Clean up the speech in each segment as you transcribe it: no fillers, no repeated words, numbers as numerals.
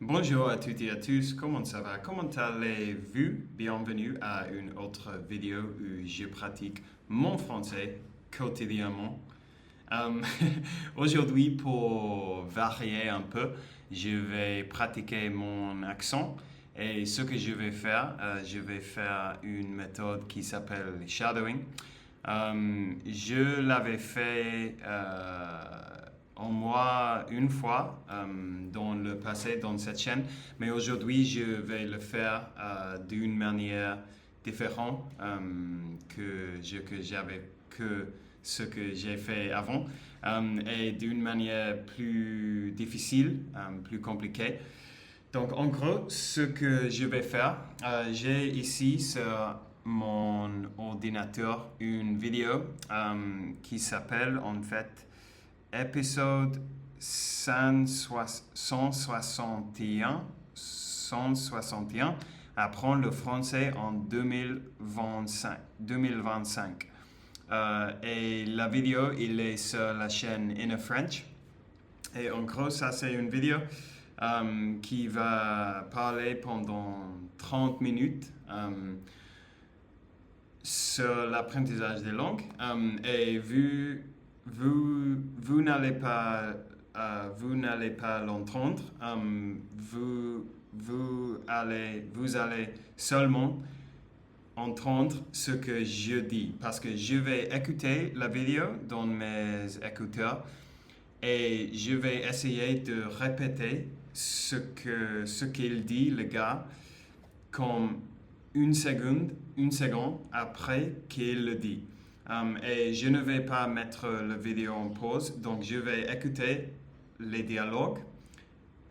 Bonjour à toutes et à tous, comment ça va? Comment allez-vous? Bienvenue à une autre vidéo où je pratique mon français quotidiennement. Euh, Aujourd'hui, pour varier un peu, je vais pratiquer mon accent et ce que je vais faire une méthode qui s'appelle shadowing. Je l'avais fait en moi une fois dans le passé dans cette chaîne, mais aujourd'hui je vais le faire d'une manière différente que j'avais que ce que j'ai fait avant et d'une manière plus difficile, plus compliquée. Donc, en gros, ce que je vais faire, j'ai ici sur mon ordinateur une vidéo qui s'appelle en fait épisode 161, 161, apprendre le français en 2025. Et la vidéo, il est sur la chaîne Inner French. Et en gros, ça c'est une vidéo qui va parler pendant 30 minutes sur l'apprentissage des langues. Et vous n'allez pas, vous n'allez pas l'entendre. Vous allez seulement entendre ce que je dis parce que je vais écouter la vidéo dans mes écouteurs et je vais essayer de répéter ce qu'il dit, le gars, comme une seconde après qu'il le dit. Et je ne vais pas mettre la vidéo en pause, donc je vais écouter les dialogues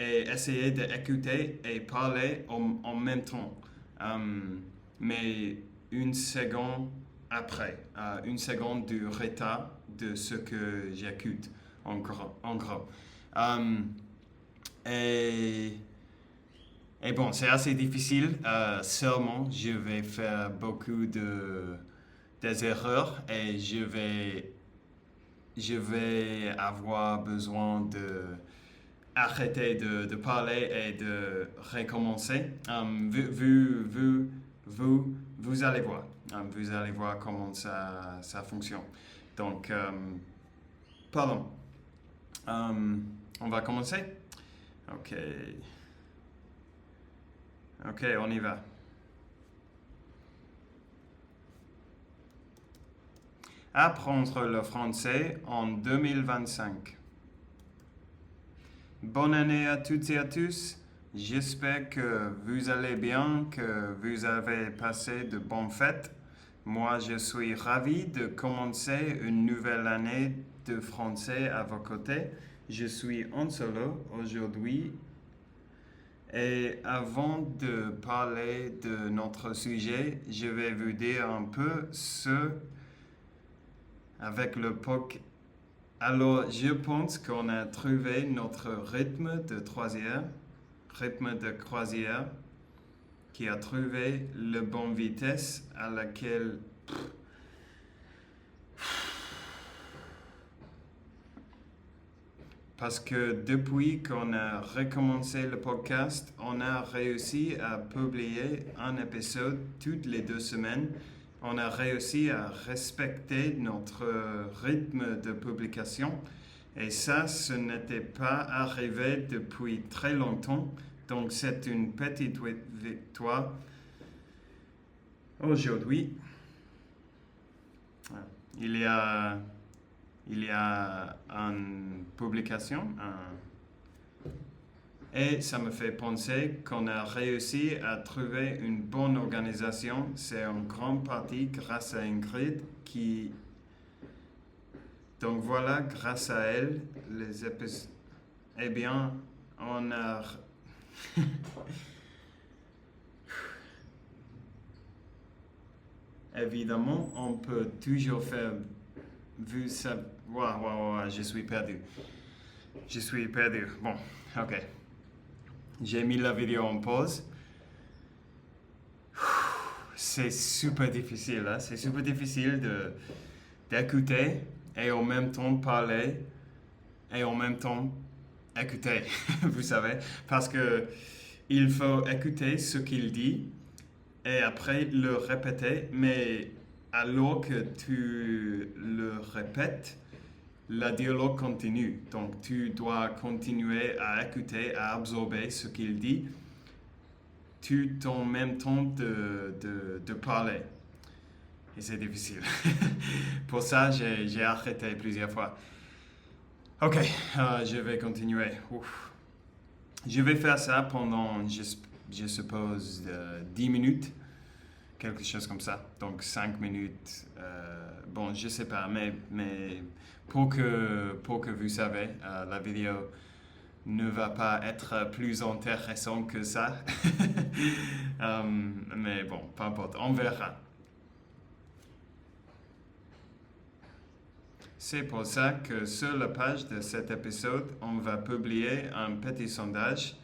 et essayer d'écouter et parler en même temps. Mais une seconde après, une seconde du retard de ce que j'écoute, en gros. Et et bon, c'est assez difficile. Seulement, je vais faire beaucoup des erreurs et je vais avoir besoin de arrêter de parler et de recommencer. Vous allez voir. Vous allez voir comment ça fonctionne. Donc, pardon. On va commencer? Ok. Ok, on y va. Apprendre le français en 2025. Bonne année à toutes et à tous. J'espère que vous allez bien, que vous avez passé de bonnes fêtes. Moi, je suis ravi de commencer une nouvelle année de français à vos côtés. Je suis en solo aujourd'hui. Et avant de parler de notre sujet, je vais vous dire un peu ce avec le POC. Alors, je pense qu'on a trouvé notre rythme de croisière, qui a trouvé la bonne vitesse à laquelle parce que depuis qu'on a recommencé le podcast, on a réussi à publier un épisode toutes les 2 semaines. On a réussi à respecter notre rythme de publication. Et ça, ce n'était pas arrivé depuis très longtemps. Donc, c'est une petite victoire aujourd'hui. Il y a une publication et ça me fait penser qu'on a réussi à trouver une bonne organisation. C'est en grande partie grâce à Ingrid qui... Donc voilà, grâce à elle, les épisodes... Eh bien, on a... Évidemment, on peut toujours faire... Vu ça... Waouh, je suis perdu. Je suis perdu. Bon, ok. J'ai mis la vidéo en pause. C'est super difficile, hein? C'est super difficile d'écouter et en même temps parler et en même temps écouter, vous savez, parce que il faut écouter ce qu'il dit et après le répéter, mais alors que tu le répètes, le dialogue continue. Donc tu dois continuer à écouter, à absorber ce qu'il dit, tout en même temps de parler. Et c'est difficile. Pour ça, j'ai arrêté plusieurs fois. Ok, je vais continuer. Ouf. Je vais faire ça pendant, je suppose, 10 minutes, quelque chose comme ça. Donc 5 minutes. Bon, je sais pas, mais pour que vous savez, la vidéo ne va pas être plus intéressante que ça. Mais bon, peu importe, on verra. C'est pour ça que sur la page de cet épisode, on va publier un petit sondage.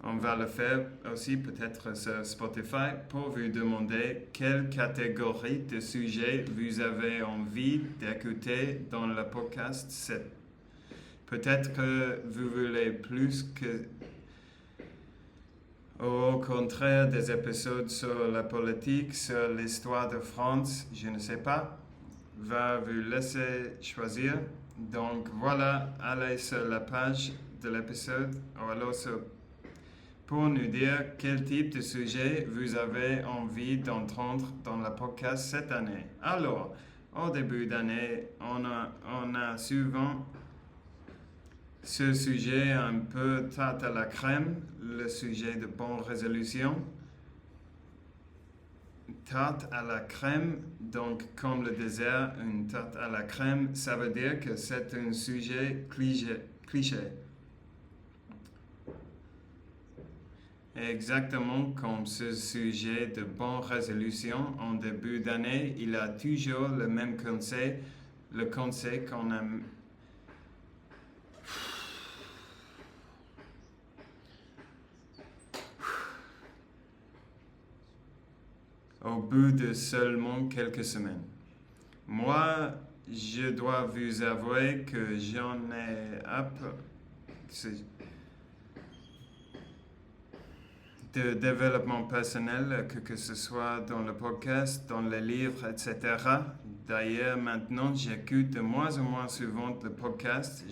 On va le faire aussi peut-être sur Spotify pour vous demander quelle catégorie de sujets vous avez envie d'écouter dans le podcast. Peut-être que vous voulez plus que, au contraire, des épisodes sur la politique, sur l'histoire de France, je ne sais pas. Va vous laisser choisir. Donc voilà, allez sur la page de l'épisode ou alors pour nous dire quel type de sujet vous avez envie d'entendre dans le podcast cette année. Alors, au début d'année, on a souvent ce sujet un peu tarte à la crème, le sujet de bonne résolution. Tarte à la crème, donc comme le dessert, une tarte à la crème, ça veut dire que c'est un sujet cliché. Exactement comme ce sujet de bonne résolution en début d'année, il a toujours le même conseil, le conseil qu'on a. Au bout de seulement quelques semaines. Moi, je dois vous avouer que j'en ai un peu de développement personnel, que ce soit dans le podcast, dans les livres, etc. D'ailleurs, maintenant, j'écoute de moins en moins souvent le podcast.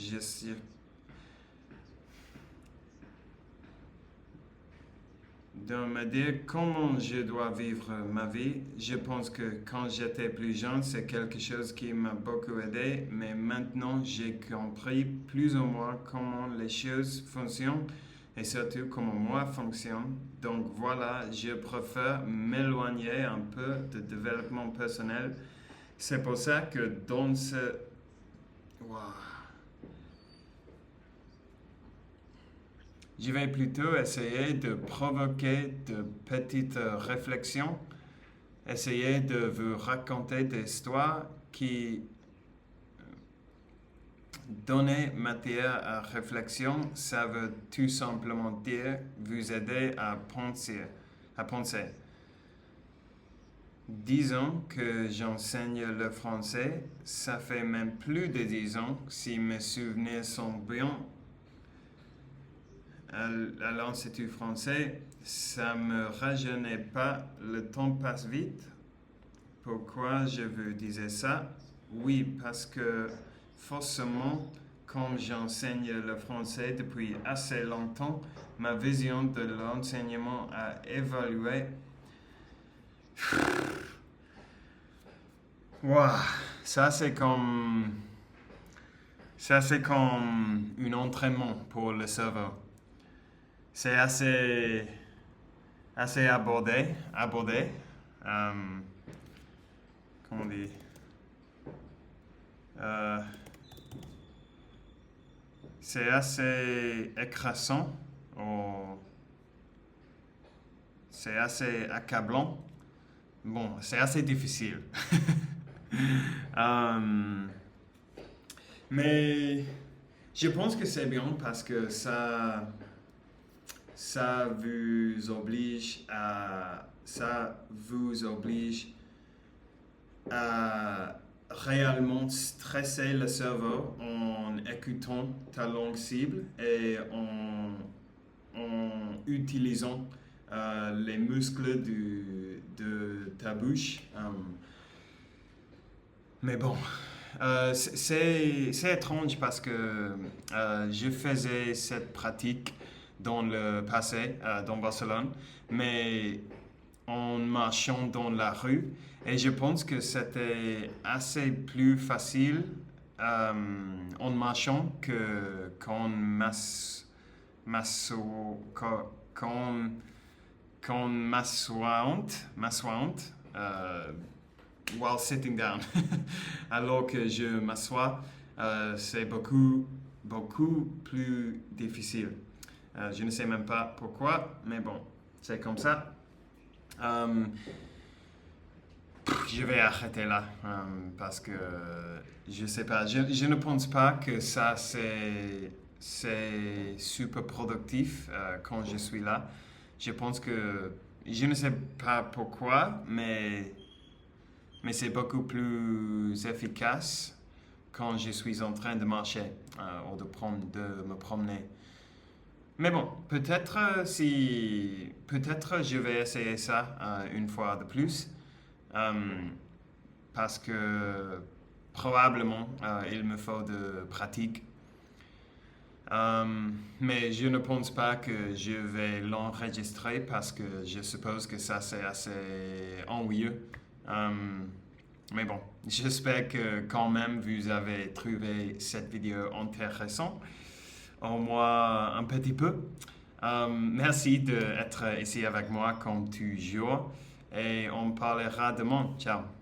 De me dire comment je dois vivre ma vie. Je pense que quand j'étais plus jeune, c'est quelque chose qui m'a beaucoup aidé, mais maintenant j'ai compris plus ou moins comment les choses fonctionnent et surtout comment moi fonctionne. Donc voilà, je préfère m'éloigner un peu de développement personnel. C'est pour ça que dans ce... Wow. Je vais plutôt essayer de provoquer de petites réflexions, essayer de vous raconter des histoires qui donnent matière à réflexion. Ça veut tout simplement dire vous aider à penser. Disons que j'enseigne le français, ça fait même plus de 10 ans, si mes souvenirs sont bons. À l'Institut français, ça ne me rajeunit pas, le temps passe vite. Pourquoi je vous disais ça? Oui, parce que forcément, comme j'enseigne le français depuis assez longtemps, ma vision de l'enseignement a évolué. Wow, ça c'est comme un entraînement pour le cerveau. C'est assez abordé. Comment on dit? C'est assez écrasant. C'est assez accablant. Bon, c'est assez difficile. Mais je pense que c'est bien parce que ça vous oblige à réellement stresser le cerveau en écoutant ta langue cible et en utilisant les muscles de ta bouche. Mais bon, c'est étrange parce que je faisais cette pratique dans le passé, dans Barcelone, mais en marchant dans la rue. Et je pense que c'était assez plus facile en marchant qu'en qu'en m'assoyant while sitting down. Alors que je m'assois, c'est beaucoup plus difficile. Je ne sais même pas pourquoi, mais bon, c'est comme ça. Je vais arrêter là parce que je sais pas. Je ne pense pas que ça c'est super productif quand je suis là. Je pense que je ne sais pas pourquoi, mais c'est beaucoup plus efficace quand je suis en train de marcher ou de me promener. Mais bon, peut-être je vais essayer ça une fois de plus euh, parce que probablement il me faut de pratique. Mais je ne pense pas que je vais l'enregistrer parce que je suppose que ça c'est assez ennuyeux. Mais bon, j'espère que quand même vous avez trouvé cette vidéo intéressante, au moins un petit peu. Merci d'être ici avec moi comme toujours et on parlera demain. Ciao.